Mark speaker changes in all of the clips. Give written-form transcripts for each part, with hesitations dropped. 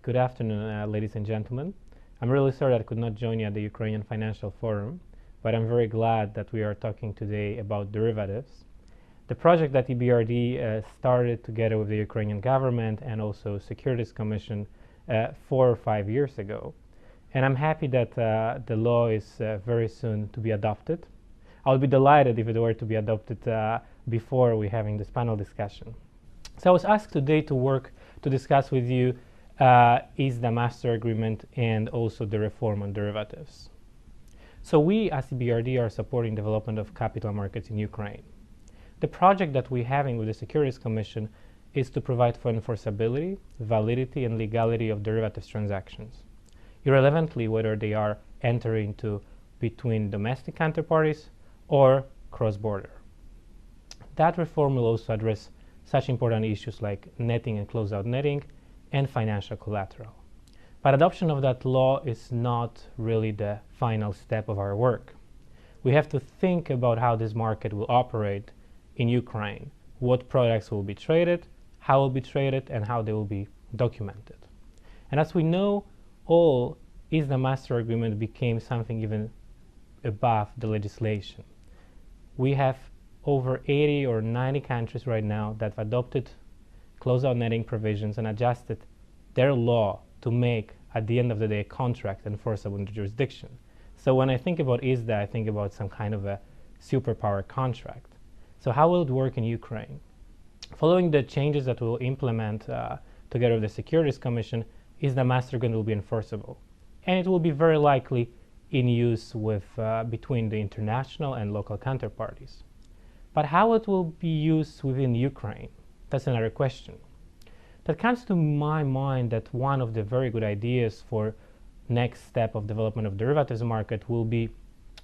Speaker 1: Good afternoon, ladies and gentlemen. I'm really sorry that I could not join you at the Ukrainian Financial Forum, but I'm very glad that we are talking today about derivatives. The project that EBRD started together with the Ukrainian government and also Securities Commission 4 or 5 years ago. And I'm happy that the law is very soon to be adopted. I'll be delighted if it were to be adopted before we're having this panel discussion. So I was asked today to discuss with you is the master agreement and also the reform on derivatives. So we as EBRD are supporting development of capital markets in Ukraine. The project that we're having with the Securities Commission is to provide for enforceability, validity, and legality of derivatives transactions, irrelevantly whether they are entering into between domestic counterparties or cross-border. That reform will also address such important issues like netting and closeout netting and financial collateral. But adoption of that law is not really the final step of our work. We have to think about how this market will operate in Ukraine, what products will be traded, how will be traded, and how they will be documented. And as we know, all is the master agreement became something even above the legislation. We have over 80 or 90 countries right now that have adopted closeout netting provisions and adjusted their law to make, at the end of the day, a contract enforceable in the jurisdiction. So when I think about ISDA, I think about some kind of a superpower contract. So how will it work in Ukraine? Following the changes that we'll implement together with the Securities Commission, ISDA master agreement will be enforceable. And it will be very likely in use with between the international and local counterparties. But how it will be used within Ukraine, that's another question. That comes to my mind that one of the very good ideas for next step of development of derivatives market will be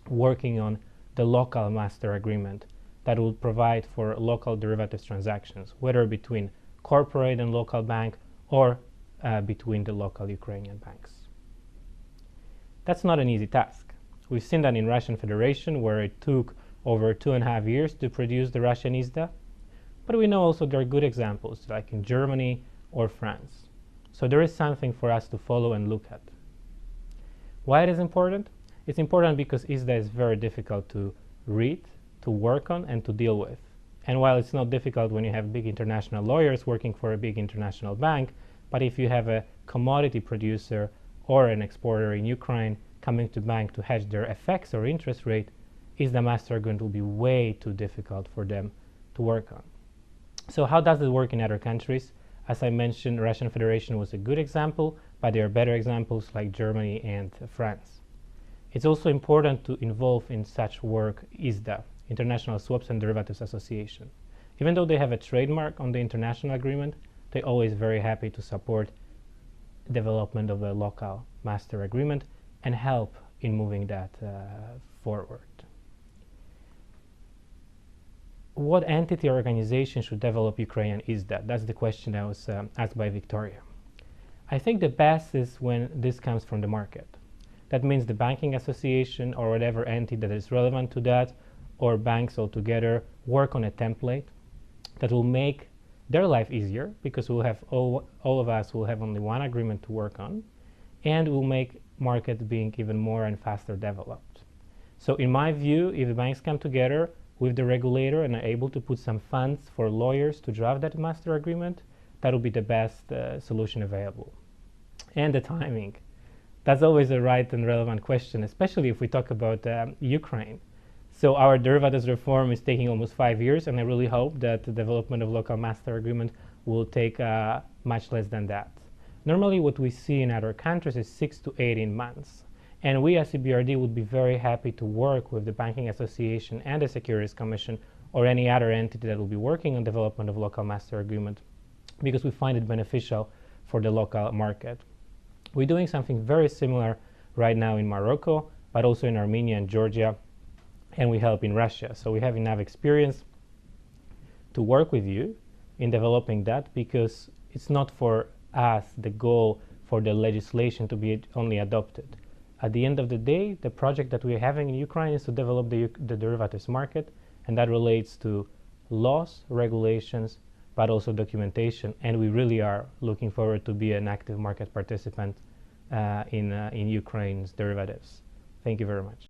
Speaker 1: working on the local master agreement that will provide for local derivatives transactions, whether between corporate and local bank or between the local Ukrainian banks. That's not an easy task. We've seen that in Russian Federation, where it took over 2.5 years to produce the Russian ISDA. But we know also there are good examples, like in Germany or France. So there is something for us to follow and look at. Why it is important? It's important because ISDA is very difficult to read, to work on, and to deal with. And while it's not difficult when you have big international lawyers working for a big international bank, but if you have a commodity producer or an exporter in Ukraine coming to bank to hedge their FX or interest rate, ISDA master agreement will be way too difficult for them to work on. So how does it work in other countries? As I mentioned, Russian Federation was a good example, but there are better examples like Germany and France. It's also important to involve in such work ISDA, International Swaps and Derivatives Association. Even though they have a trademark on the international agreement, they're always very happy to support development of a local master agreement and help in moving that forward. What entity or organization should develop Ukrainian ISDA? That's the question I was asked by Victoria. I think the best is when this comes from the market. That means the banking association or whatever entity that is relevant to that, or banks altogether, work on a template that will make their life easier, because we'll have all of us will have only one agreement to work on, and will make market being even more and faster developed. So in my view, if the banks come together with the regulator and are able to put some funds for lawyers to draft that master agreement, that will be the best solution available. And the timing. That's always a right and relevant question, especially if we talk about Ukraine. So our derivatives reform is taking almost 5 years, and I really hope that the development of local master agreement will take much less than that. Normally what we see in other countries is 6 to 18 months. And we as EBRD would be very happy to work with the Banking Association and the Securities Commission or any other entity that will be working on development of local master agreement, because we find it beneficial for the local market. We're doing something very similar right now in Morocco, but also in Armenia and Georgia, and we help in Russia. So we have enough experience to work with you in developing that, because it's not for us the goal for the legislation to be only adopted. At the end of the day, the project that we're having in Ukraine is to develop the derivatives market, and that relates to laws, regulations, but also documentation, and we really are looking forward to be an active market participant in Ukraine's derivatives. Thank you very much.